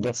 10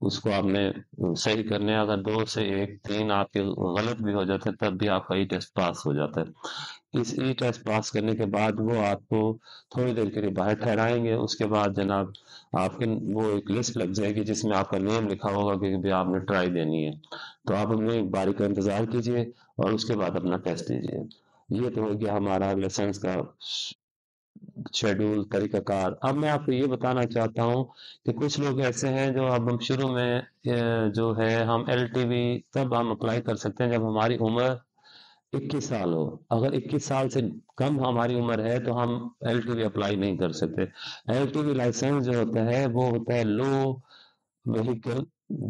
اس کو آپ نے صحیح کرنے ہیں۔ اگر 2 سے 1 3 آپ کے غلط بھی ہو جاتے ہیں تب بھی آپ کا ای ٹیسٹ پاس ہو جاتا ہے۔ اس ای ٹیسٹ پاس کرنے کے بعد وہ آپ کو تھوڑی دیر کے لیے باہر ٹھہرائیں گے، اس کے بعد جناب آپ کے وہ ایک لسٹ لگ جائے گی جس میں آپ کا نیم لکھا ہوگا کہ بھی آپ نے ٹرائی دینی ہے، تو آپ اپنی باری کا انتظار کیجیے اور اس کے بعد اپنا ٹیسٹ دیجیے۔ یہ تو ہو گیا ہمارا لائسنس کا شیڈول، طریقہ کار۔ اب میں آپ کو یہ بتانا چاہتا ہوں کہ کچھ لوگ ایسے ہیں جو اب ہم شروع میں جو ہے ہم ایل ٹی وی تب ہم اپلائی کر سکتے ہیں جب ہماری عمر 21 سال ہو۔ اگر 21 سال سے کم ہماری عمر ہے تو ہم ایل ٹی وی اپلائی نہیں کر سکتے۔ ایل ٹی وی لائسنس جو ہوتا ہے وہ ہوتا ہے لو وہیکل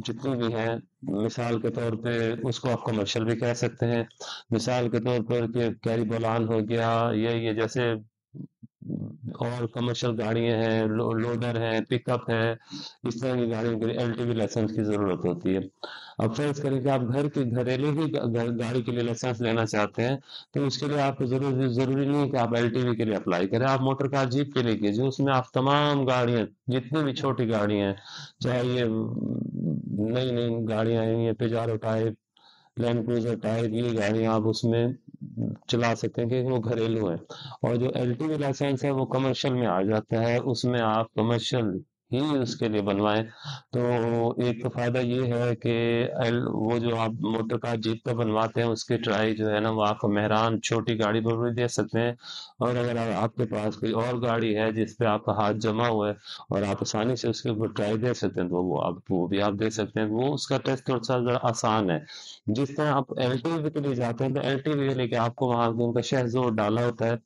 جتنے بھی ہیں، مثال کے طور پہ اس کو آپ کمرشل بھی کہہ سکتے ہیں۔ مثال کے طور پر کہ کیری بولان ہو گیا، یہ جیسے اور کمرشل گاڑیاں ہیں، لوڈر ہیں، پک اپ ہے، اس طرح کی گاڑیوں کے لیے ایل ٹی وی لائسنس کی ضرورت ہوتی ہے۔ اب فرض کریں کہ آپ گھر کے گھریلو ہی گاڑی کے لیے لائسنس لینا چاہتے ہیں تو اس کے لیے آپ کو ضروری نہیں ہے کہ آپ ایل ٹی وی کے لیے اپلائی کریں، آپ موٹر کار جیپ کے لیے کیجیے۔ اس میں آپ تمام گاڑیاں جتنی بھی چھوٹی گاڑیاں ہیں، چاہے یہ نئی نئی گاڑیاں ہیں، یہ پیجارو ٹائپ، لینڈ کروزر ٹائپ، یہ گاڑیاں آپ اس میں چلا سکتے ہیں کہ وہ گھریلو ہیں۔ اور جو ایل ٹی وی لائسنس ہے وہ کمرشل میں آ جاتا ہے، اس میں آپ کمرشل ہی اس کے لیے بنوائیں۔ تو ایک تو فائدہ یہ ہے کہ وہ جو آپ موٹر کار جیپ کا بنواتے ہیں اس کی ٹرائی جو ہے نا وہ آپ کو مہران چھوٹی گاڑی پر بھی دے سکتے ہیں، اور اگر آپ کے پاس کوئی اور گاڑی ہے جس پہ آپ کا ہاتھ جمع ہوا ہے اور آپ آسانی سے اس کے اوپر ٹرائی دے سکتے ہیں تو وہ بھی آپ دے سکتے ہیں۔ وہ اس کا ٹیسٹ تھوڑا سا ذرا آسان ہے۔ جس طرح آپ ایل ٹی وی کے لیے جاتے ہیں تو ایل ٹی وی لے کے آپ کو وہاں ان کا شہر زور ڈالا ہوتا ہے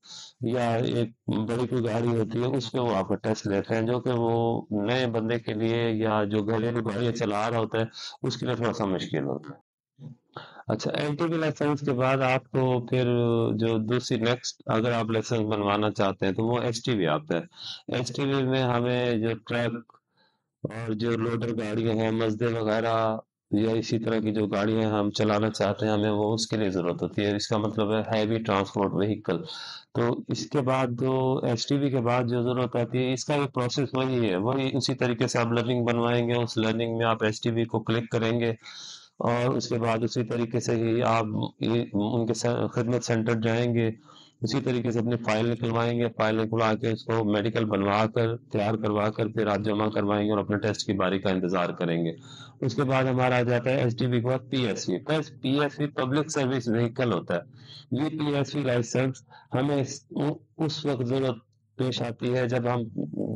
یا ایک بڑی کوئی گاڑی ہوتی ہے اس پہ وہ آپ کا ٹیسٹ لیتے ہیں، جو کہ وہ نئے بندے کے لیے یا جو گھریلو گاڑیاں چلا رہا ہوتا ہے اس کے لیے تھوڑا سا مشکل ہوتا ہے۔ اچھا، ایل ٹی وی لائسنس کے بعد آپ کو پھر جو دوسری نیکسٹ اگر آپ لائسنس بنوانا چاہتے ہیں تو وہ ایس ٹی وی آتا ہے۔ ایس ٹی وی میں ہمیں جو ٹرک اور جو لوڈر گاڑیاں ہیں، مزدے وغیرہ یا اسی طرح کی جو گاڑیاں ہم چلانا چاہتے ہیں ہمیں وہ اس کے لیے ضرورت ہوتی ہے۔ اس کا مطلب ہے ہیوی ٹرانسپورٹ وہیکل۔ تو اس کے بعد جو ایس ٹی وی کے بعد جو ضرورت آتی ہے اس کا ایک پروسیس وہی ہے، وہی اسی طریقے سے آپ لرننگ بنوائیں گے، اس لرننگ میں آپ ایس ٹی وی کو کلک کریں گے اور اس کے بعد اسی طریقے سے ہی آپ ان کے خدمت سینٹر جائیں گے، اسی طریقے سے اپنی فائل نکلوائیں گے، فائل نکلوا کے اس کو میڈیکل بنوا کر تیار کروا کر پھر آپ جمع کروائیں گے اور اپنے ٹیسٹ کی باری کا انتظار کریں گے۔ اس کے بعد ہمارا آ جاتا ہے ایس ٹی وی کے بعد پی ایس وی۔ پی ایس وی پبلک سروس وہیکل ہوتا ہے۔ یہ پی ایس وی لائسنس ہمیں اس وقت ضرورت پیش آتی ہے جب ہم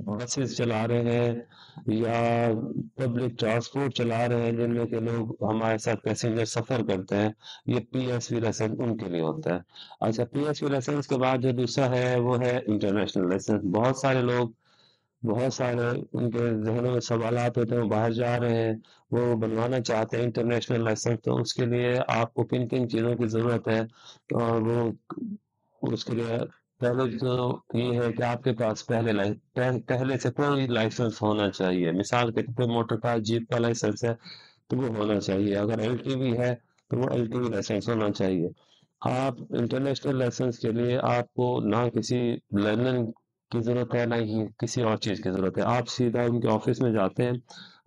بسز چلا رہے ہیں یا پبلک ٹرانسپورٹ چلا رہے ہیں جن میں کہ لوگ ہمارے ساتھ پیسنجر سفر کرتے ہیں، یہ پی ایس وی لائسنس ان کے لیے ہوتا ہے۔ اچھا، پی ایس وی لائسنس کے بعد جو دوسرا ہے وہ ہے انٹرنیشنل لائسنس۔ بہت سارے لوگ، بہت سارے ان کے ذہنوں میں سوالات ہوتے ہیں، وہ باہر جا رہے ہیں، وہ بنوانا چاہتے ہیں انٹرنیشنل لائسنس، تو اس کے لیے آپ کو کن کن چیزوں کی ضرورت ہے اور وہ اس کے لیے پہلے تو یہ ہے کہ آپ کے پاس پہلے سے کوئی لائسنس ہونا چاہیے۔ مثال کے طور پہ موٹر کار جیپ کا لائسنس ہے تو وہ ہونا چاہیے، اگر ایل ٹی وی ہے تو وہ ایل ٹی وی لائسنس ہونا چاہیے۔ آپ انٹرنیشنل لائسنس کے لیے آپ کو نہ کسی لرننگ کی ضرورت ہے نہ ہی کسی اور چیز کی ضرورت ہے، آپ سیدھا ان کے آفس میں جاتے ہیں،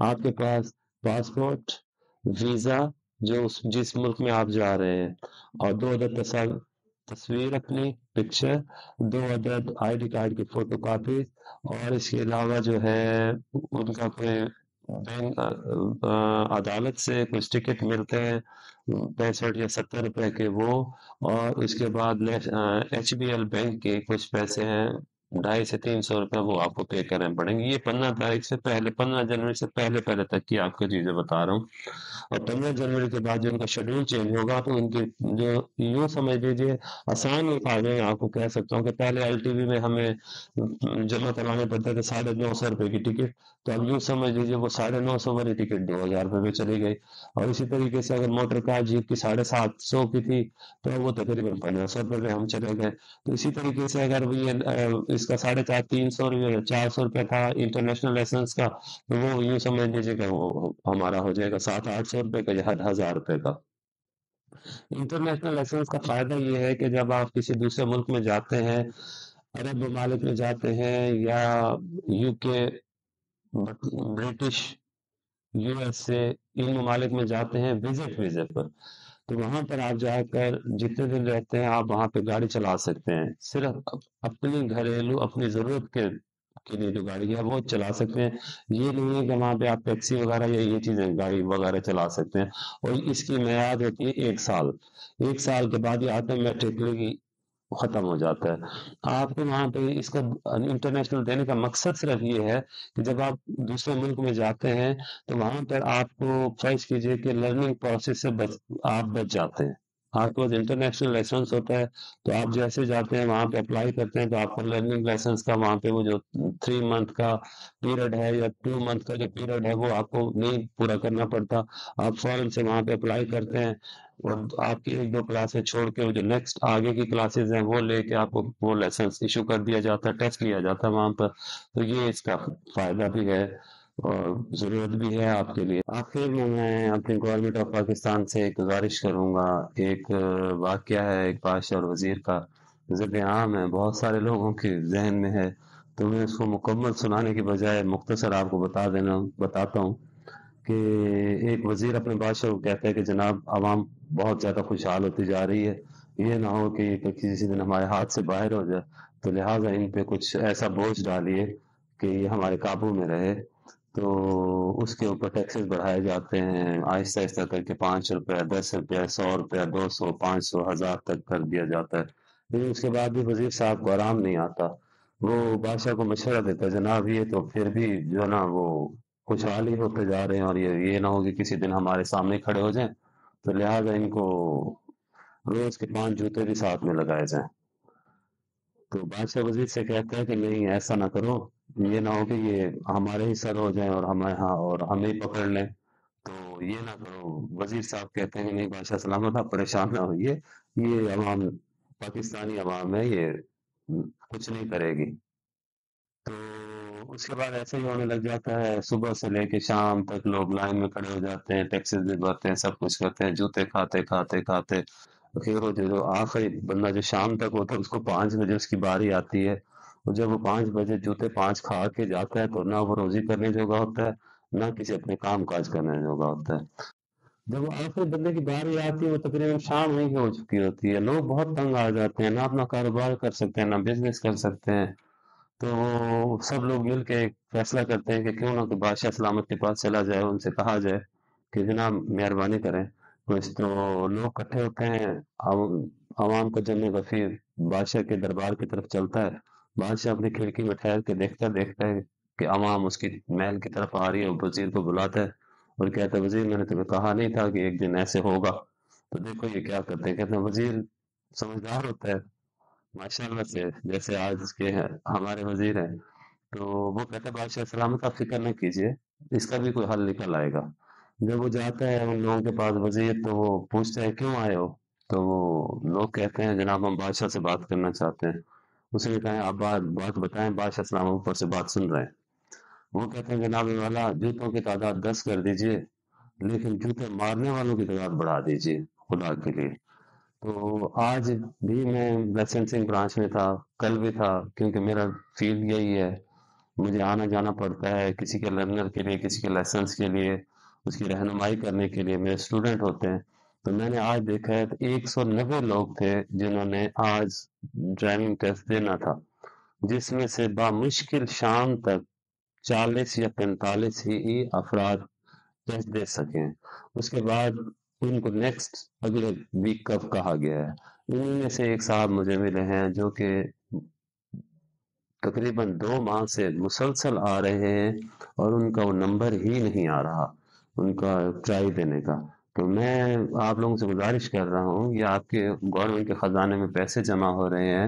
آپ کے پاس پاسپورٹ، ویزا جو جس ملک میں آپ جا رہے ہیں، اور 2 عدد تصویر اپنی پکچر، 2 عدد آئی ڈی کارڈ کی فوٹو کاپی، اور اس کے علاوہ جو ہے ان کا کوئی بینک عدالت سے کچھ ٹکٹ ملتے ہیں 65 یا 70 روپے کے وہ، اور اس کے بعد ایچ بی ایل بینک کے کچھ پیسے ہیں 250 سے 300 روپے، وہ آپ کو پے کرنے پڑیں گے۔ یہ 15 تاریخ سے پہلے، 15 جنوری سے پہلے تک کی آپ کو چیزیں بتا رہا ہوں، اور 15 جنوری کے بعد جو ان کا شیڈول چینج ہوگا تو ان کی جو یوں سمجھ لیجیے آسان الفاظ میں آپ کو کہہ سکتا ہوں کہ پہلے ایل ٹی وی میں ہمیں جمع کروانے پڑتے تھے 950 روپے کی ٹکٹ، تو اب یوں سمجھ لیجیے وہ 950 والی ٹکٹ 2000 روپے میں چلی گئی، اور اسی طریقے سے اگر موٹر کار جیپ کی 750 کی تھی تو وہ تقریباً 1500 روپے میں ہم چلے گئے۔ تو اسی طریقے سے اگر اس کا 350 300 روپے 400 روپے تھا انٹرنیشنل لائسنس کا، تو وہ یوں سمجھ لیجیے کہ وہ ہمارا ہو جائے گا 700 800 روپے کا یا 1000 روپے کا۔ انٹرنیشنل لائسنس کا فائدہ یہ ہے کہ جب آپ کسی دوسرے ملک میں جاتے ہیں، عرب ممالک میں جاتے ہیں یا یو کے، برٹش USA، ان ممالک میں جاتے ہیں وزٹ ویزے پر، تو وہاں پر آپ جا کر جتنے دن رہتے ہیں آپ وہاں پہ گاڑی چلا سکتے ہیں، صرف اپنی گھریلو اپنی ضرورت کے لیے جو گاڑی ہے وہ چلا سکتے ہیں۔ یہ نہیں ہے کہ وہاں پہ آپ ٹیکسی وغیرہ یا یہ چیزیں گاڑی وغیرہ چلا سکتے ہیں، اور اس کی میعاد ہوتی ہے 1 سال۔ 1 سال کے بعد یہ آٹومیٹکلی ختم ہو جاتا ہے۔ آپ کو وہاں پہ اس کا انٹرنیشنل دینے کا مقصد صرف یہ ہے کہ جب آپ دوسرے ملک میں جاتے ہیں تو وہاں پر آپ کو فرض کیجئے کہ لرننگ پروسیس سے آپ بچ جاتے ہیں۔ آپ کے پاس انٹرنیشنل لائسنس ہوتا ہے تو آپ جیسے جاتے ہیں وہاں پہ اپلائی کرتے ہیں تو آپ کو لرننگ لائسنس کا وہاں پہ وہ جو 3 منتھ کا پیریڈ ہے یا 2 منتھ کا جو پیریڈ ہے وہ آپ کو نہیں پورا کرنا پڑتا، آپ فوراً سے وہاں پہ اپلائی کرتے ہیں، اور آپ کی 1-2 کلاسیں چھوڑ کے وہ جو نیکسٹ آگے کی کلاسز ہیں وہ لے کے آپ کو وہ لائسنس ایشو کر دیا جاتا ہے، ٹیسٹ لیا جاتا ہے وہاں پر۔ تو یہ اس کا فائدہ بھی ہے اور ضرورت بھی ہے آپ کے لیے۔ آخر میں اپنی گورنمنٹ آف پاکستان سے ایک گزارش کروں گا، ایک واقعہ ہے ایک بادشاہ اور وزیر کا، ذکر عام ہے، بہت سارے لوگوں کے ذہن میں ہے، تو میں اس کو مکمل سنانے کی بجائے مختصر آپ کو بتاتا ہوں کہ ایک وزیر اپنے بادشاہ کو کہتا ہے کہ جناب عوام بہت زیادہ خوشحال ہوتی جا رہی ہے، یہ نہ ہو کہ کسی دن ہمارے ہاتھ سے باہر ہو جائے، تو لہٰذا ان پہ کچھ ایسا بوجھ ڈالیے کہ یہ ہمارے قابو میں رہے۔ تو اس کے اوپر ٹیکسز بڑھائے جاتے ہیں آہستہ آہستہ کر کے، 5 روپے، 10 روپے، 100 روپے، 200، 500، 1000 تک کر دیا جاتا ہے، لیکن اس کے بعد بھی وزیر صاحب کو آرام نہیں آتا۔ وہ بادشاہ کو مشورہ دیتا ہے جناب یہ تو پھر بھی جو ہے نا وہ خوشحال ہی ہوتے جا رہے ہیں، اور یہ نہ ہو کہ کسی دن ہمارے سامنے کھڑے ہو جائیں، تو لہٰذا ان کو روز کے 5 جوتے بھی ساتھ میں لگائے جائیں۔ تو بادشاہ وزیر سے کہتا ہے کہ نہیں ایسا نہ کرو، یہ نہ ہو کہ یہ ہمارے ہی سر ہو جائیں اور ہمارے ہاں اور ہمیں ہی پکڑ لیں، تو یہ نہ کرو۔ وزیر صاحب کہتے ہیں کہ نہیں بادشاہ سلامت، آپ پریشان نہ ہوئیے، یہ عوام پاکستانی عوام ہے، یہ کچھ نہیں کرے گی۔ تو اس کے بعد ایسے ہی ہونے لگ جاتا ہے، صبح سے لے کے شام تک لوگ لائن میں کھڑے ہو جاتے ہیں، ٹیکسز بھی بھرتے ہیں، سب کچھ کرتے ہیں، جوتے کھاتے کھاتے کھاتے پھر وہ جو آخری بندہ جو شام تک ہوتا ہے اس کو 5 بجے اس کی باری آتی ہے، اور جب وہ 5 بجے جوتے 5 کھا کے جاتا ہے تو نہ وہ روزی کرنے جوگا ہوتا ہے، نہ کسی اپنے کام کاج کرنے جوگا ہوتا ہے۔ جب وہ آخری بندے کی باری آتی ہے وہ تقریباً شام ہی ہو چکی ہوتی ہے، لوگ بہت تنگ آ جاتے ہیں، نہ اپنا کاروبار کر سکتے ہیں نہ بزنس کر سکتے ہیں، تو سب لوگ مل کے ایک فیصلہ کرتے ہیں کہ کیوں نہ کہ بادشاہ سلامت کے پاس چلا جائے، ان سے کہا جائے کہ جناب مہربانی کریں کچھ، تو لوگ اکٹھے ہوتے ہیں، عوام کا جمع غفیر بادشاہ کے دربار کی طرف چلتا ہے، بادشاہ اپنی کھڑکی میں ٹھہر کے دیکھتا ہے کہ عوام اس کی محل کی طرف آ رہی ہے، اور وزیر کو بلاتا ہے اور کہتا ہے وزیر میں نے تمہیں کہا نہیں تھا کہ ایک دن ایسے ہوگا، تو دیکھو یہ کیا کرتے ہیں، کہتے ہیں وزیر سمجھدار ہوتا ہے ماشاء اللہ سے، جیسے آج کے ہمارے وزیر ہیں، تو وہ کہتا ہے بادشاہ سلامت آپ فکر نہ کیجیے، اس کا بھی کوئی حل نکل آئے گا۔ جب وہ جاتا ہے ان لوگوں کے پاس وزیر، تو وہ پوچھتے ہیں کیوں آئے ہو، تو وہ لوگ کہتے ہیں جناب ہم بادشاہ سے بات کرنا چاہتے ہیں۔ اس نے کہا آپ بات بتائیں، بادشاہ سلامت اوپر سے بات سن رہے ہیں۔ وہ کہتے ہیں جناب والا جوتوں کی تعداد 10 کر دیجئے، لیکن جوتے مارنے والوں کی تعداد بڑھا دیجئے خدا کے لیے۔ تو آج بھی میں لائسنسنگ برانچ میں تھا، کل بھی تھا، کیونکہ میرا فیلڈ یہی ہے، مجھے آنا جانا پڑتا ہے کسی کے لرنر کے لیے، کسی کے لائسنس کے لیے، اس کی رہنمائی کرنے کے لیے، میرے اسٹوڈنٹ ہوتے ہیں۔ تو میں نے آج دیکھا ہے 190 لوگ تھے جنہوں نے آج ڈرائیونگ ٹیسٹ دینا تھا، جس میں سے بامشکل شام تک 40 یا 45 ہی افراد ٹیسٹ دے سکیں، اس کے بعد ان کو نیکسٹ اگلے ویک کب کہا گیا ہے۔ انہیں میں سے ایک صاحب مجھے ملے ہیں جو کہ تقریباً 2 ماہ سے مسلسل آ رہے ہیں اور ان کا وہ نمبر ہی نہیں آ رہا ان کا ٹرائی دینے کا۔ تو میں آپ لوگوں سے گزارش کر رہا ہوں، یہ آپ کے گورنمنٹ کے خزانے میں پیسے جمع ہو رہے ہیں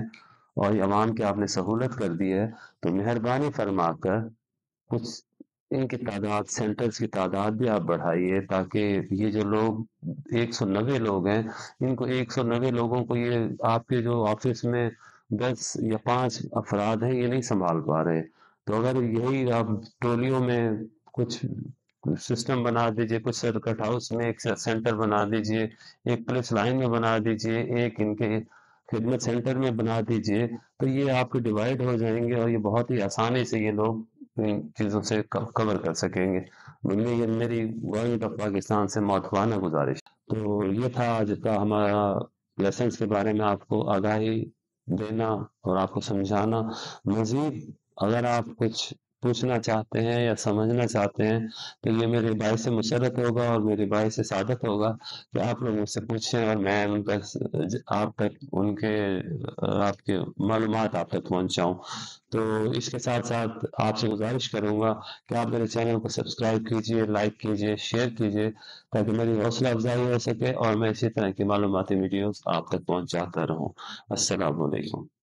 اور یہ عوام کی آپ نے سہولت کر دی ہے، تو مہربانی فرما کر کچھ ان کی تعداد، سینٹرز کی تعداد بھی آپ بڑھائیے، تاکہ یہ جو لوگ 190 لوگ ہیں، ان کو 190 لوگوں کو یہ آپ کے جو آفس میں 10 یا 5 افراد ہیں یہ نہیں سنبھال پا رہے، تو اگر یہی آپ ٹولیوں میں کچھ سسٹم بنا دیجئے، کچھ سرکٹ ہاؤس میں ایک سینٹر بنا دیجئے، ایک پولیس لائن میں بنا دیجئے، ایک ان کے خدمت سینٹر میں بنا دیجئے، تو یہ آپ کے ڈیوائڈ ہو جائیں گے اور یہ بہت ہی آسانی سے یہ لوگ ان چیزوں سے کور کر سکیں گے۔ یہ میری گورنمنٹ آف پاکستان سے مؤدبانہ گزارش۔ تو یہ تھا آج کا ہمارا لیسنس کے بارے میں آپ کو آگاہی دینا اور آپ کو سمجھانا۔ مزید اگر آپ کچھ پوچھنا چاہتے ہیں یا سمجھنا چاہتے ہیں تو یہ میرے باعث مسرت ہوگا اور میرے باعث سعادت ہوگا کہ آپ لوگ مجھ سے پوچھیں اور میں ان تک آپ تک ان کے آپ کے معلومات آپ تک پہنچاؤں۔ تو اس کے ساتھ ساتھ آپ سے گزارش کروں گا کہ آپ میرے چینل کو سبسکرائب کیجئے، لائک کیجئے، شیئر کیجئے تاکہ میری حوصلہ افزائی ہو سکے اور میں اسی طرح کی معلوماتی ویڈیوز آپ تک پہنچاتا رہوں۔ السلام علیکم۔